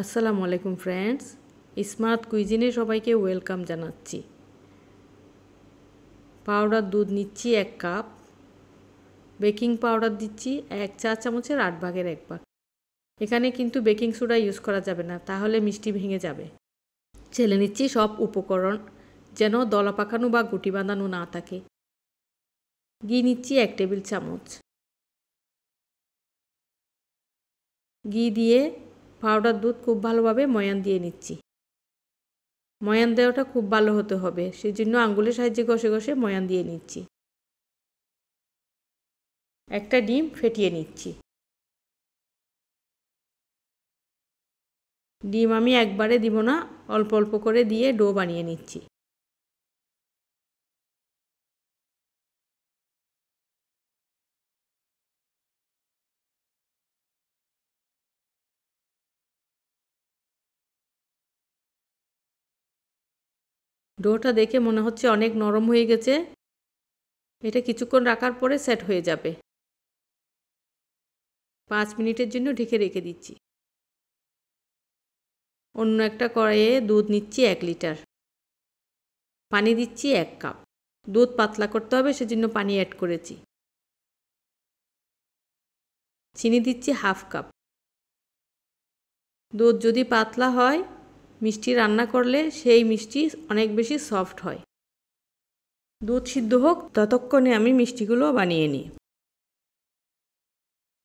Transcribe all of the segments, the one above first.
আসসালামু আলাইকুম friends, smart কুইজিনে সবাইকে ওয়েলকাম জানাচ্ছি। পাউডার দুধ নিচ্ছি 1 কাপ, বেকিং পাউডার দিচ্ছি 1 চা চামচের 8 ভাগের 1 ভাগ। এখানে কিন্তু বেকিং সোডা ইউজ করা যাবে না, তাহলে মিষ্টি ভেঙে যাবে। চেলে নিচ্ছি সব উপকরণ যেন দলা পাকানো বা গুটি বাঁধানো না থাকে। ঘি নিচ্ছি 1 টেবিল চামচ। ঘি দিয়ে পাউডার দুধ খুব ভালোভাবে ময়ান দিয়ে নিচ্ছি। ময়ান দেওয়াটা খুব ভালো হতে হবে, সেজন্য আঙ্গুলের সাহায্যে ঘষে ঘষে ময়ান দিয়ে নিচ্ছি। একটা ডিম ফেটিয়ে নিচ্ছি। ডিম আমি একবারে দিব না, অল্প অল্প করে দিয়ে ডো বানিয়ে নিচ্ছি। ডোটা দেখে মনে হচ্ছে অনেক নরম হয়ে গেছে। এটা কিছুক্ষণ রাখার পরে সেট হয়ে যাবে। 5 মিনিটের জন্য ঢেকে রেখে দিচ্ছি। অন্য একটা কড়াইয়ে দুধ নিচ্ছি 1 লিটার। পানি দিচ্ছি 1 কাপ। দুধ পাতলা করতে হবে, সেজন্য পানি অ্যাড করেছি। চিনি দিচ্ছি 1/2 কাপ। দুধ যদি পাতলা হয়, মিষ্টি রান্না করলে সেই মিষ্টি অনেক বেশি সফট হয়। দুধ সিদ্ধ হোক, ততক্ষণে আমি মিষ্টিগুলো বানিয়ে নিই।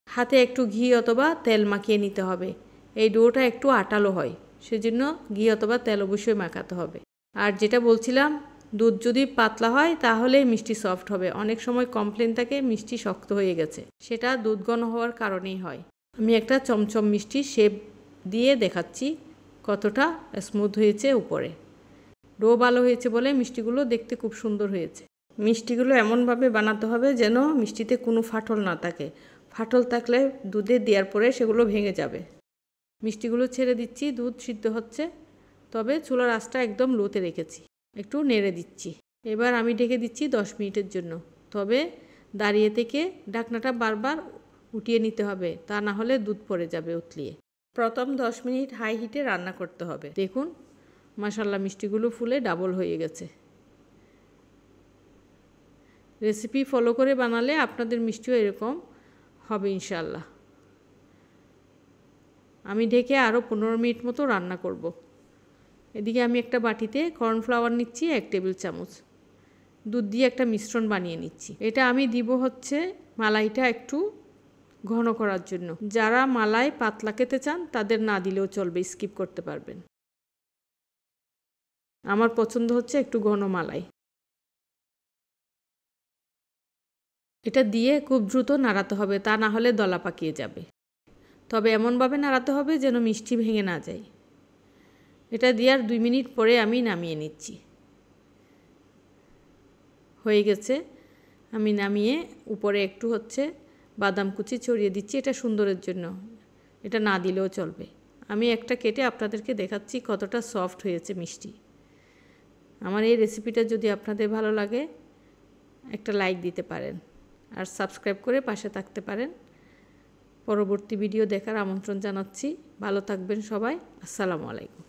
হাতে একটু ঘি অথবা তেল মাখিয়ে নিতে হবে। এই ডোটা একটু আটালো হয়, সেজন্য ঘি অথবা তেল অবশ্যই মাখাতে হবে। আর যেটা বলছিলাম, দুধ যদি পাতলা হয় তাহলে মিষ্টি সফট হবে। অনেক সময় কমপ্লেন থাকে মিষ্টি শক্ত হয়ে গেছে, সেটা দুধ ঘন হওয়ার কারণেই হয়। আমি একটা চমচম মিষ্টি শেপ দিয়ে দেখাচ্ছি কতটা স্মুথ হয়েছে উপরে। ডো ভালো হয়েছে বলে মিষ্টিগুলো দেখতে খুব সুন্দর হয়েছে। মিষ্টিগুলো এমনভাবে বানাতে হবে যেন মিষ্টিতে কোনো ফাটল না থাকে। ফাটল থাকলে দুধে দেওয়ার পরে সেগুলো ভেঙে যাবে। মিষ্টিগুলো ছেড়ে দিচ্ছি, দুধ সিদ্ধ হচ্ছে, তবে চুলার আঁচটা একদম লোতে রেখেছি। একটু নেড়ে দিচ্ছি। এবার আমি ঢেকে দিচ্ছি 10 মিনিটের জন্য। তবে দাঁড়িয়ে থেকে ঢাকনাটা বারবার উঠিয়ে নিতে হবে, তা না হলে দুধ পড়ে যাবে উতলিয়ে। প্রথম 10 মিনিট হাই হিটে রান্না করতে হবে। দেখুন মাশাআল্লাহ, মিষ্টিগুলো ফুলে ডাবল হয়ে গেছে। রেসিপি ফলো করে বানালে আপনাদের মিষ্টিও এরকম হবে ইনশাআল্লাহ। আমি ঢেকে আরও 15 মিনিট মতো রান্না করব। এদিকে আমি একটা বাটিতে কর্নফ্লাওয়ার নিচ্ছি 1 টেবিল চামচ। দুধ দিয়ে একটা মিশ্রণ বানিয়ে নিচ্ছি। এটা আমি দিব হচ্ছে মালাইটা একটু ঘন করার জন্য। যারা মালাই পাতলা খেতে চান তাদের না দিলেও চলবে, স্কিপ করতে পারবেন। আমার পছন্দ হচ্ছে একটু ঘন মালাই। এটা দিয়ে খুব দ্রুত নাড়াতে হবে, তা না হলে দলা পাকিয়ে যাবে। তবে এমনভাবে নাড়াতে হবে যেন মিষ্টি ভেঙে না যায়। এটা দেওয়ার 2 মিনিট পরে আমি নামিয়ে নিচ্ছি। হয়ে গেছে। আমি নামিয়ে উপরে একটু হচ্ছে বাদাম কুচি ছড়িয়ে দিচ্ছি, এটা সুন্দরের জন্য। এটা না দিলেও চলবে। আমি একটা কেটে আপনাদেরকে দেখাচ্ছি কতটা সফট হয়েছে মিষ্টি। আমার এই রেসিপিটা যদি আপনাদের ভালো লাগে একটা লাইক দিতে পারেন, আর সাবস্ক্রাইব করে পাশে থাকতে পারেন। পরবর্তী ভিডিও দেখার আমন্ত্রণ জানাচ্ছি। ভালো থাকবেন সবাই। আসসালামু আলাইকুম।